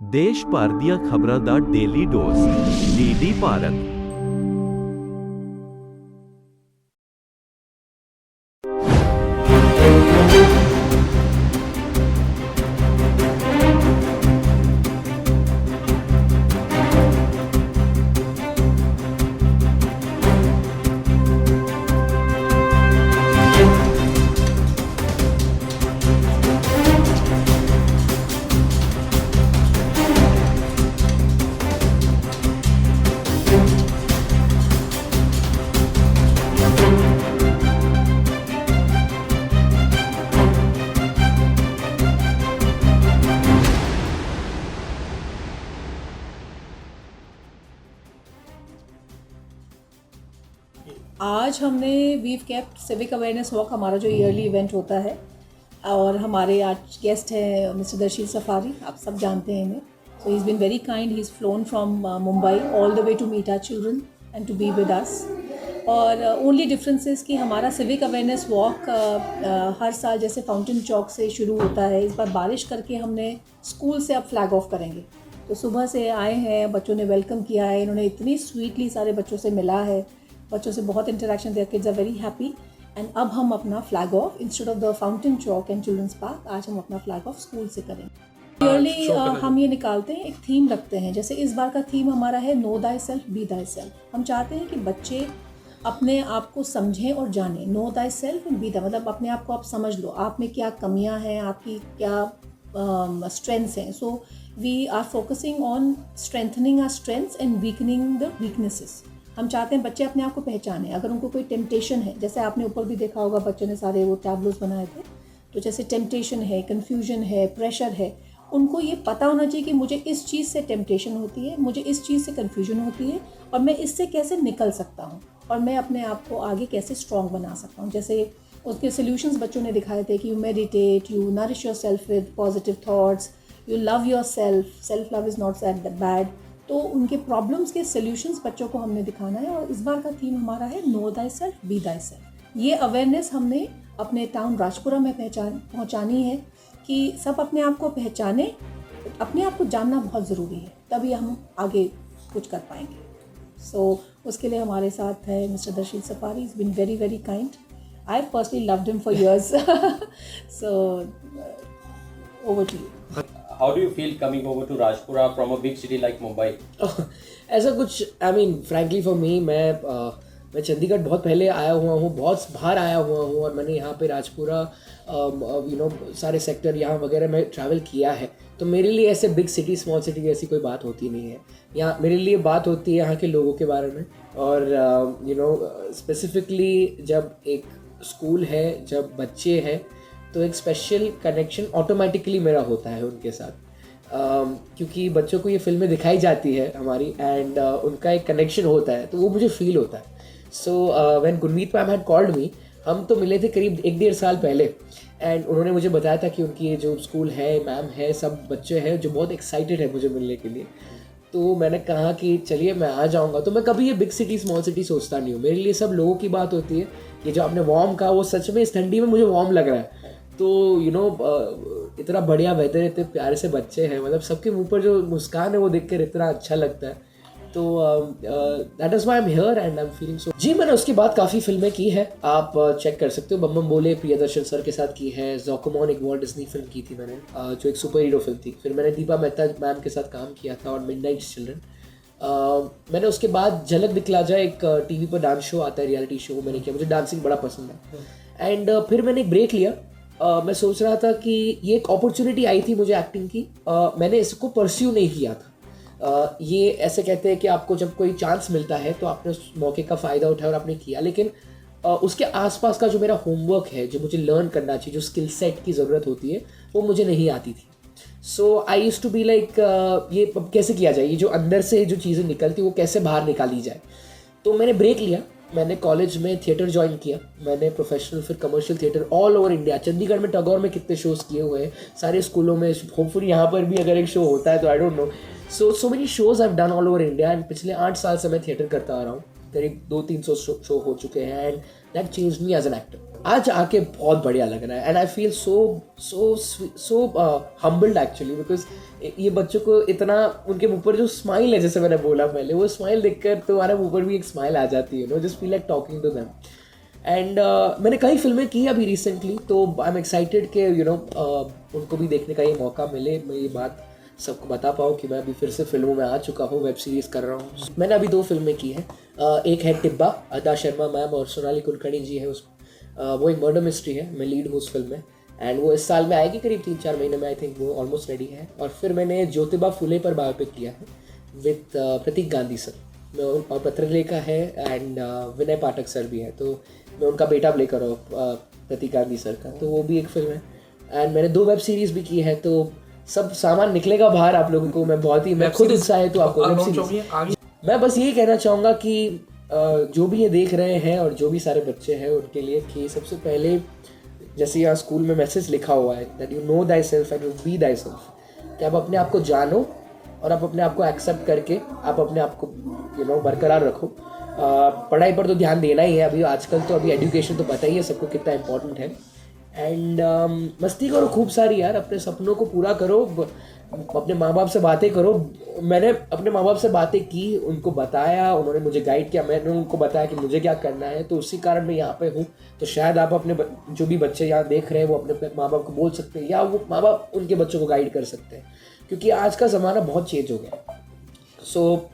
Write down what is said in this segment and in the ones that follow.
ਦੇਸ਼ ਭਰ ਦੀਆਂ ਖਬਰਾਂ ਦਾ ਡੇਲੀ ਡੋਜ਼ ਡੀਡੀ ਭਾਰਤ। आज हमने we've kept civic awareness walk, हमारा जो ईयरली इवेंट होता है, और हमारे आज गेस्ट हैं मिस्टर दर्शील सफारी। आप सब जानते हैं इन्हें। So he is been very kind. He is flown from Mumbai all the way to meet our children and to be with us. और ओनली डिफरेंस इज़ कि हमारा सिविक अवेयरनेस वॉक हर साल जैसे फाउंटेन चौक से शुरू होता है, इस बार बारिश करके हमने स्कूल से अब फ्लैग ऑफ करेंगे। तो सुबह से आए हैं, बच्चों ने वेलकम किया है, इन्होंने इतनी स्वीटली सारे बच्चों से मिला है, बच्चों से बहुत interaction, their kids are very happy. And अब हम अपना flag off instead of the fountain Chowk and children's park, आज हम अपना फ्लैग ऑफ स्कूल से करेंगे। ईयरली हम ये निकालते हैं, एक थीम रखते हैं। जैसे इस बार का थीम हमारा है no thy self be thy self. हम चाहते हैं कि बच्चे अपने आप को समझें और जानें। Know thy self and be the, मतलब अपने आप को आप समझ लो, आप में क्या कमियां हैं, आपकी क्या स्ट्रेंथ्स हैं। So we are focusing on strengthening our strengths and weakening the weaknesses. हम चाहते हैं बच्चे अपने आप को पहचानें। अगर उनको कोई टेम्पटेशन है, जैसे आपने ऊपर भी देखा होगा, बच्चों ने सारे वो टैबलोस बनाए थे, तो जैसे टेम्पटेशन है, कन्फ्यूजन है, प्रेशर है, उनको ये पता होना चाहिए कि मुझे इस चीज़ से टेम्पटेशन होती है, मुझे इस चीज़ से कन्फ्यूजन होती है, और मैं इससे कैसे निकल सकता हूँ, और मैं अपने आप को आगे कैसे स्ट्रॉन्ग बना सकता हूँ। जैसे उसके सोल्यूशंस बच्चों ने दिखाए थे कि you meditate, you nourish your self with positive thoughts, you love your self, self love is not that bad. तो उनके प्रॉब्लम्स के सॉल्यूशंस बच्चों को हमने दिखाना है। और इस बार का थीम हमारा है no thy self be thy self. ये अवेयरनेस हमने अपने टाउन राजपुरा में पहुंचानी है कि सब अपने आप को पहचाने, अपने आप को जानना बहुत ज़रूरी है, तभी हम आगे कुछ कर पाएंगे। सो उसके लिए हमारे साथ है mister Darsheel Safary. Is been very very kind. I personally loved him for years. So over to you. How do you feel coming over to Rajpura from a big city like Mumbai? ऐसा कुछ, I mean, frankly for me, मैं चंडीगढ़ बहुत पहले आया हुआ हूँ, बहुत बाहर आया हुआ हूँ, और मैंने यहाँ पे राजपुरा सारे सेक्टर यहाँ वगैरह में ट्रैवल किया है। तो मेरे लिए ऐसे बिग सिटी स्मॉल सिटी की ऐसी कोई बात होती नहीं है। यहाँ मेरे लिए बात होती है यहाँ के लोगों के बारे में। और स्पेसिफिकली जब एक स्कूल है, जब बच्चे हैं, तो एक स्पेशल कनेक्शन ऑटोमेटिकली मेरा होता है उनके साथ। क्योंकि बच्चों को ये फिल्में दिखाई जाती है हमारी, एंड उनका एक कनेक्शन होता है, तो वो मुझे फील होता है। So when Gurmeet ma'am had called me, हम तो मिले थे करीब 1-1.5 साल पहले, एंड उन्होंने मुझे बताया था कि उनकी जो स्कूल है, मैम है, सब बच्चे हैं जो बहुत एक्साइटेड है मुझे मिलने के लिए। तो मैंने कहा कि चलिए मैं आ जाऊँगा। तो मैं कभी ये बिग सिटी स्मॉल सिटी सोचता नहीं हूँ, मेरे लिए सब लोगों की बात होती है। ये जो आपने वार्म कहा, वो सच में इस ठंडी में मुझे वार्म लग रहा है। तो इतना बढ़िया वेदर, इतने प्यारे से बच्चे हैं, मतलब सबके मुंह पर जो मुस्कान है वो देख कर इतना अच्छा लगता है। तो that is why I am here and I am feeling so. जी, मैंने उसके बाद काफ़ी फिल्में की है, आप चेक कर सकते हो। बम बम बोले प्रियदर्शन सर के साथ की है। ज़ोकोमॉन एक वॉल्ट डिज्नी फिल्म की थी मैंने, जो एक सुपर हीरो फिल्म थी। फिर मैंने दीपा मेहता मैम के साथ काम किया था और मिडनाइट चिल्ड्रन। मैंने उसके बाद झलक दिखला जाए, एक टीवी पर डांस शो आता है, रियलिटी शो मैंने किया। मुझे डांसिंग बड़ा पसंद है। एंड फिर मैंने एक ब्रेक लिया। मैं सोच रहा था कि ये एक अपॉर्चुनिटी आई थी मुझे एक्टिंग की, मैंने इसको परस्यू नहीं किया था। ये ऐसे कहते हैं कि आपको जब कोई चांस मिलता है तो आपने उस मौके का फ़ायदा उठाया और आपने किया, लेकिन उसके आसपास का जो मेरा होमवर्क है, जो मुझे लर्न करना चाहिए, जो स्किल सेट की ज़रूरत होती है, वो मुझे नहीं आती थी। So I used to be like, ये कैसे किया जाए, ये जो अंदर से जो चीज़ें निकलती वो कैसे बाहर निकाली जाए। तो मैंने ब्रेक लिया। मैंने कॉलेज में थिएटर ज्वाइन किया, मैंने प्रोफेशनल फिर commercial theatre all over India. Chandigarh में टैगोर में कितने शोज़ किए हुए हैं, सारे स्कूलों में। होपफुली यहाँ पर भी अगर एक शो होता है तो I don't know. So many shows I have done all over India. And पिछले 8 साल से मैं थिएटर करता आ रहा हूँ, करीब 200-300 शो हो चुके हैं। And that changed me as an actor. आज आके बहुत बढ़िया लग रहा है and I feel so humbled actually, because ये बच्चों को इतना, उनके ऊपर जो स्माइल है, जैसे मैंने बोला पहले, वो स्माइल देखकर तुम्हारे ऊपर भी एक स्माइल आ जाती है, no, just feel like talking to them. And मैंने कई फिल्में की अभी रिसेंटली, तो आई एम एक्साइटेड कि उनको भी देखने का ये मौका मिले, मैं ये बात सबको बता पाऊँ कि मैं अभी फिर से फिल्मों में आ चुका हूँ, वेब सीरीज़ कर रहा हूँ। मैंने अभी 2 फिल्में की हैं, एक है टिब्बा, अदा शर्मा मैम और सोनाली कुलकर्णी जी है उस, वो एक मर्डर मिस्ट्री है, मैं लीड हूँ उस फिल्म में, एंड वो इस साल में आएगी करीब 3-4 महीने में, आई थिंक वो ऑलमोस्ट रेडी है। और फिर मैंने ज्योतिबा फुले पर बायोपिक किया है विद प्रतीक गांधी सर, और पत्रलेखा है एंड विनय पाठक सर भी है, तो मैं उनका बेटा प्ले कर रहा हूँ प्रतीक गांधी सर का, तो वो भी एक फिल्म है। एंड मैंने 2 वेब सीरीज़ भी की है, तो सब सामान निकलेगा बाहर आप लोगों को, मैं खुद उत्साहित हूँ आपको वेब सीरीज। मैं बस यही कहना चाहूँगा कि जो भी ये देख रहे हैं और जो भी सारे बच्चे हैं उनके लिए, कि सबसे पहले जैसे यहाँ स्कूल में मैसेज लिखा हुआ है that you know thy self and you B thy self, कि आप अपने आप को जानो और आप अपने आप को एक्सेप्ट करके आप अपने आप को बरकरार रखो। पढ़ाई पर तो ध्यान देना ही है अभी आजकल, तो अभी एजुकेशन तो पता ही है सबको कितना इम्पोर्टेंट है। एंड मस्ती करो खूब सारी यार, अपने सपनों को पूरा करो, अपने माँ बाप से बातें करो। मैंने अपने माँ बाप से बातें की, उनको बताया, उन्होंने मुझे गाइड किया, मैंने उनको बताया कि मुझे क्या करना है, तो उसी कारण मैं यहाँ पे हूँ। तो शायद आप अपने जो भी बच्चे यहाँ देख रहे हैं वो अपने माँ बाप को बोल सकते हैं, या वो माँ बाप उनके बच्चों को गाइड कर सकते हैं, क्योंकि आज का ज़माना बहुत चेंज हो गया। सो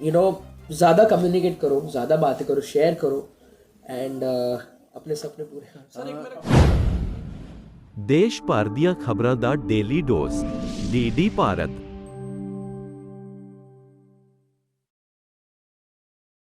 ज़्यादा कम्युनिकेट करो, ज़्यादा बातें करो, शेयर करो, एंड अपने सपने पूरे करो। ਦੇਸ਼ ਭਰ ਦੀਆਂ ਖਬਰਾਂ ਦਾ ਡੇਲੀ ਡੋਜ਼ ਡੀਡੀ ਭਾਰਤ